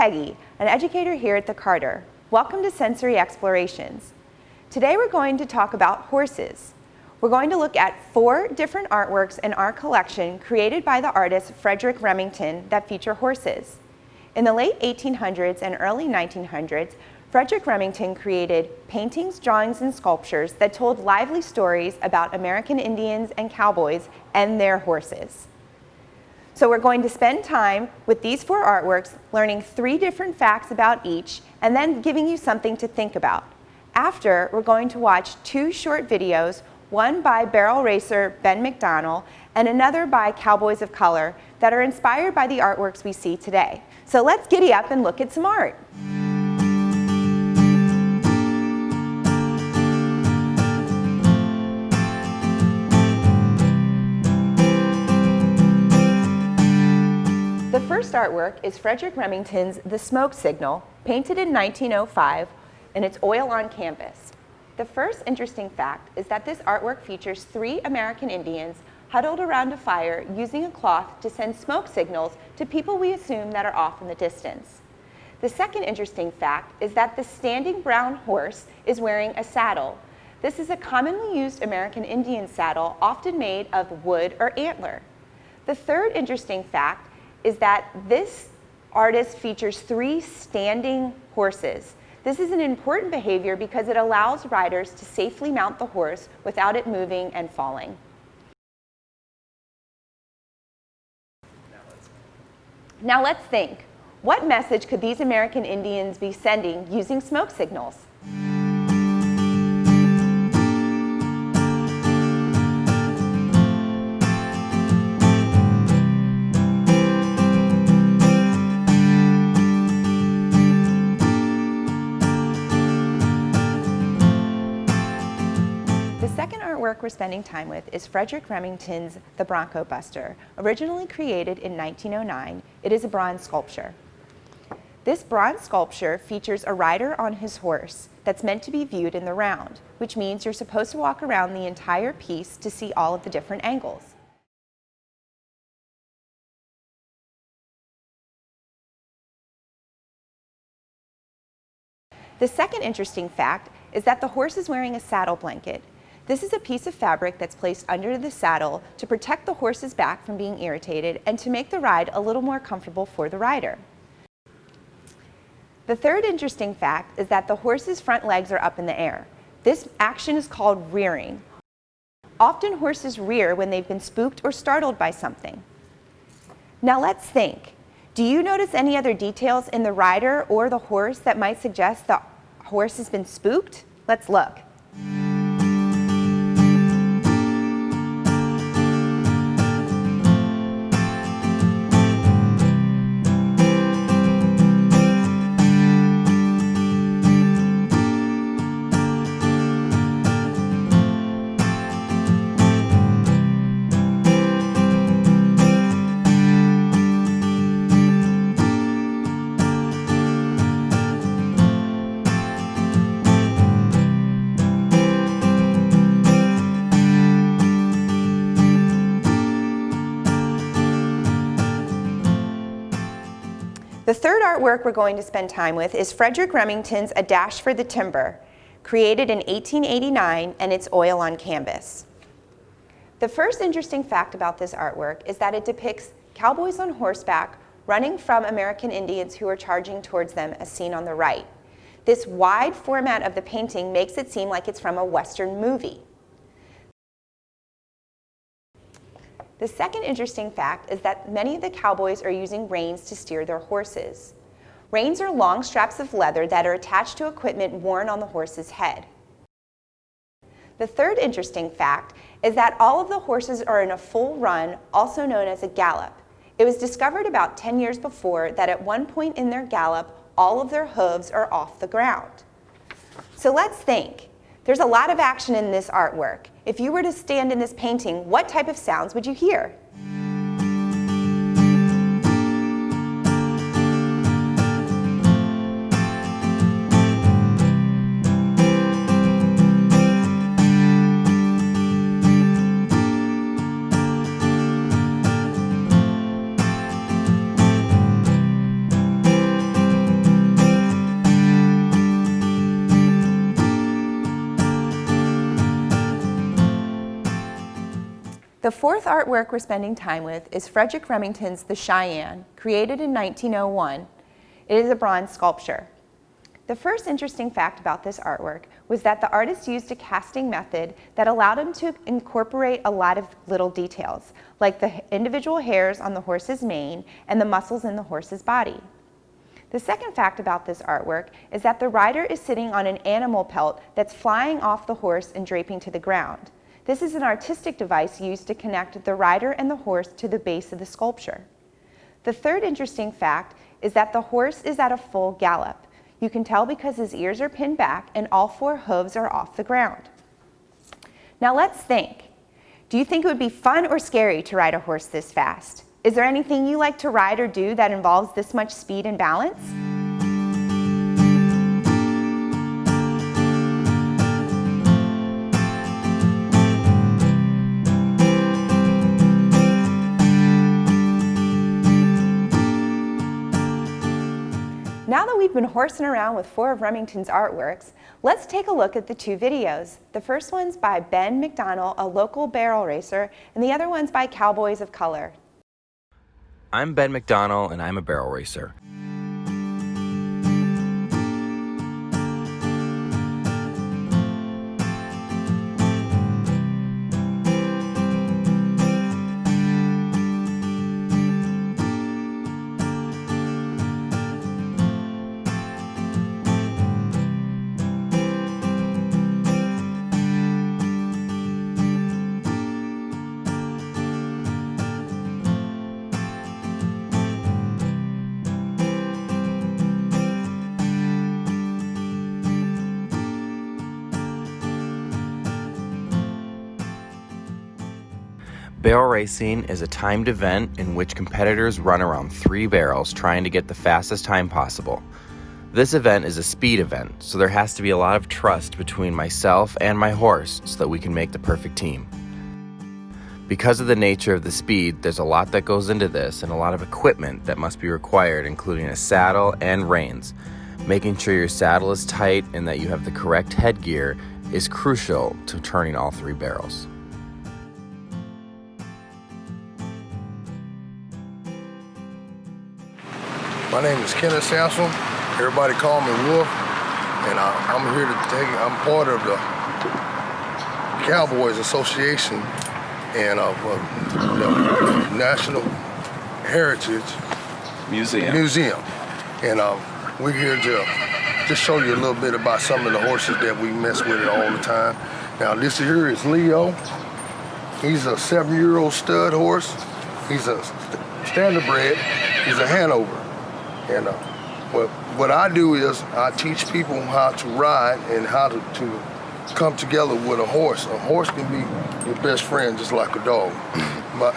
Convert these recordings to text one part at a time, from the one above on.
Peggy, an educator here at the Carter. Welcome to Sensory Explorations. Today we're going to talk about horses. We're going to look at 4 different artworks in our collection created by the artist Frederick Remington that feature horses. In the late 1800s and early 1900s, Frederick Remington created paintings, drawings, and sculptures that told lively stories about American Indians and cowboys and their horses. So we're going to spend time with these 4 artworks, learning 3 different facts about each, and then giving you something to think about. After, we're going to watch 2 short videos, one by barrel racer Ben McDonell and another by Cowboys of Color, that are inspired by the artworks we see today. So let's giddy up and look at some art. The first artwork is Frederick Remington's The Smoke Signal, painted in 1905, and it's oil on canvas. The first interesting fact is that this artwork features 3 American Indians huddled around a fire using a cloth to send smoke signals to people we assume that are off in the distance. The second interesting fact is that the standing brown horse is wearing a saddle. This is a commonly used American Indian saddle, often made of wood or antler. The third interesting fact is that this artist features 3 standing horses. This is an important behavior because it allows riders to safely mount the horse without it moving and falling. Now let's think. What message could these American Indians be sending using smoke signals? The second artwork we're spending time with is Frederick Remington's The Bronco Buster. Originally created in 1909, it is a bronze sculpture. This bronze sculpture features a rider on his horse that's meant to be viewed in the round, which means you're supposed to walk around the entire piece to see all of the different angles. The second interesting fact is that the horse is wearing a saddle blanket. This is a piece of fabric that's placed under the saddle to protect the horse's back from being irritated and to make the ride a little more comfortable for the rider. The third interesting fact is that the horse's front legs are up in the air. This action is called rearing. Often horses rear when they've been spooked or startled by something. Now let's think. Do you notice any other details in the rider or the horse that might suggest the horse has been spooked? Let's look. The third artwork we're going to spend time with is Frederick Remington's A Dash for the Timber, created in 1889, and it's oil on canvas. The first interesting fact about this artwork is that it depicts cowboys on horseback running from American Indians who are charging towards them, as seen on the right. This wide format of the painting makes it seem like it's from a Western movie. The second interesting fact is that many of the cowboys are using reins to steer their horses. Reins are long straps of leather that are attached to equipment worn on the horse's head. The third interesting fact is that all of the horses are in a full run, also known as a gallop. It was discovered about 10 years before that at one point in their gallop, all of their hooves are off the ground. So let's think. There's a lot of action in this artwork. If you were to stand in this painting, what type of sounds would you hear? The fourth artwork we're spending time with is Frederick Remington's The Cheyenne, created in 1901. It is a bronze sculpture. The first interesting fact about this artwork was that the artist used a casting method that allowed him to incorporate a lot of little details, like the individual hairs on the horse's mane and the muscles in the horse's body. The second fact about this artwork is that the rider is sitting on an animal pelt that's flying off the horse and draping to the ground. This is an artistic device used to connect the rider and the horse to the base of the sculpture. The third interesting fact is that the horse is at a full gallop. You can tell because his ears are pinned back and all four hooves are off the ground. Now let's think. Do you think it would be fun or scary to ride a horse this fast? Is there anything you like to ride or do that involves this much speed and balance? Now that we've been horsing around with four of Remington's artworks, let's take a look at the two videos. The first one's by Ben McDonell, a local barrel racer, and the other one's by Cowboys of Color. I'm Ben McDonell, and I'm a barrel racer. Barrel racing is a timed event in which competitors run around 3 barrels trying to get the fastest time possible. This event is a speed event, so there has to be a lot of trust between myself and my horse so that we can make the perfect team. Because of the nature of the speed, there's a lot that goes into this and a lot of equipment that must be required, including a saddle and reins. Making sure your saddle is tight and that you have the correct headgear is crucial to turning all 3 barrels. My name is Kenneth Sampson. Everybody call me Wolf, and I'm here to I'm part of the Cowboys Association and of the National Heritage Museum. And we're here to just show you a little bit about some of the horses that we mess with all the time. Now this here is Leo. He's a 7-year-old stud horse. He's a standardbred. He's a Hanover. And what I do is I teach people how to ride and how to come together with a horse. A horse can be your best friend just like a dog. But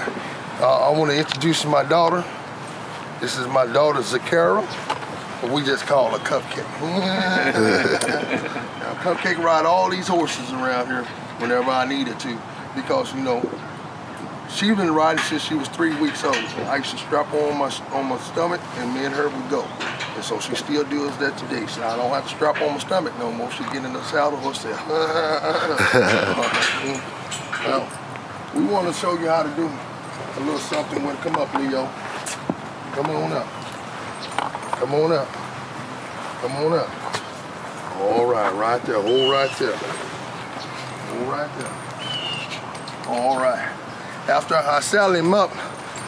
I want to introduce my daughter. This is my daughter, Zakara. But we just call her Cupcake. Now, Cupcake ride all these horses around here whenever I needed to because, you know, she's been riding since she was 3 weeks old. I used to strap her on my stomach and me and her would go. And so she still does that today. So I don't have to strap on my stomach no more. She get in the saddle herself. Now, we want to show you how to do a little something when it come up, Leo. Come on up. Come on up. Come on up. All right, right there. Hold right there. Hold right there. All right. After I saddle him up,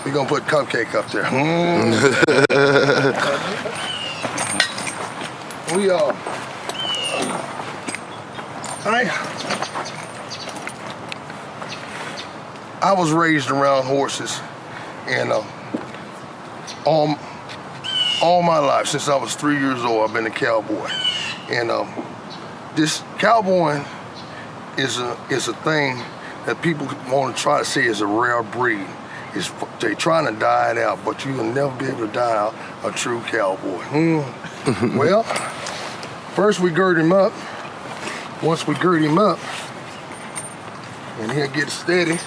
we're gonna put Cupcake up there. I was raised around horses, and all my life, since I was 3 years old, I've been a cowboy. And this cowboy is a thing that people want to try to say is a rare breed. They're trying to die it out, but you'll never be able to die out a true cowboy. Well, first we gird him up. Once we gird him up, and he'll get steady,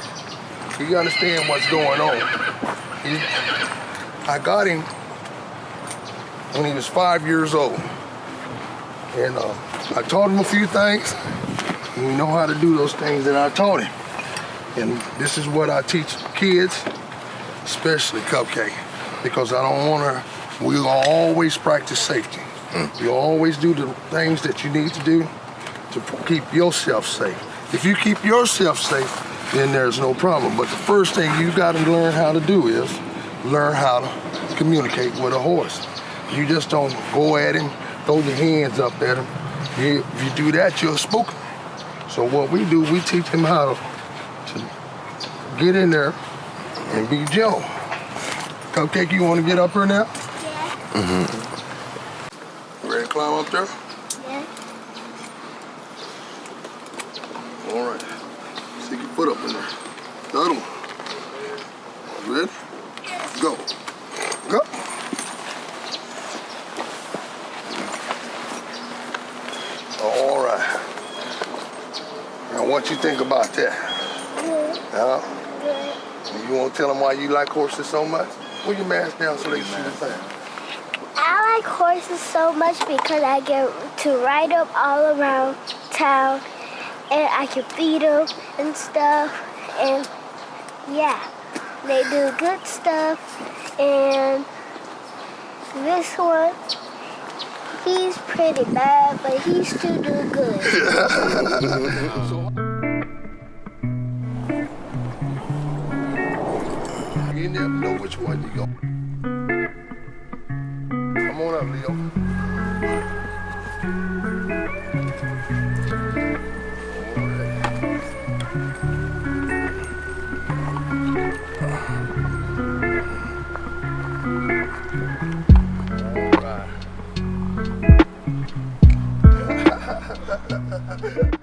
you understand what's going on. I got him when he was 5 years old. And I taught him a few things. And you know how to do those things that I taught him. And this is what I teach kids, especially Cupcake, because I don't want her, we'll always practice safety. You always do the things that you need to do to keep yourself safe. If you keep yourself safe, then there's no problem. But the first thing you got to learn how to do is learn how to communicate with a horse. You just don't go at him, throw your hands up at him. If you do that, you'll spook him. So what we do, we teach him how to get in there and be Joe. Cupcake, you want to get up here now? Yeah. Ready to climb up there? Yeah. All right. Stick your foot up in there. The other one. Ready? Go. Go. All right. Now, what you think about that? Good. Good. You want to tell them why you like horses so much? Put your mask down so they can see the thing. I like horses so much because I get to ride them all around town and I can feed them and stuff. And yeah, they do good stuff. And this one, he's pretty bad, but he still do good. You never know which one you go. Come on up, Leo. All right.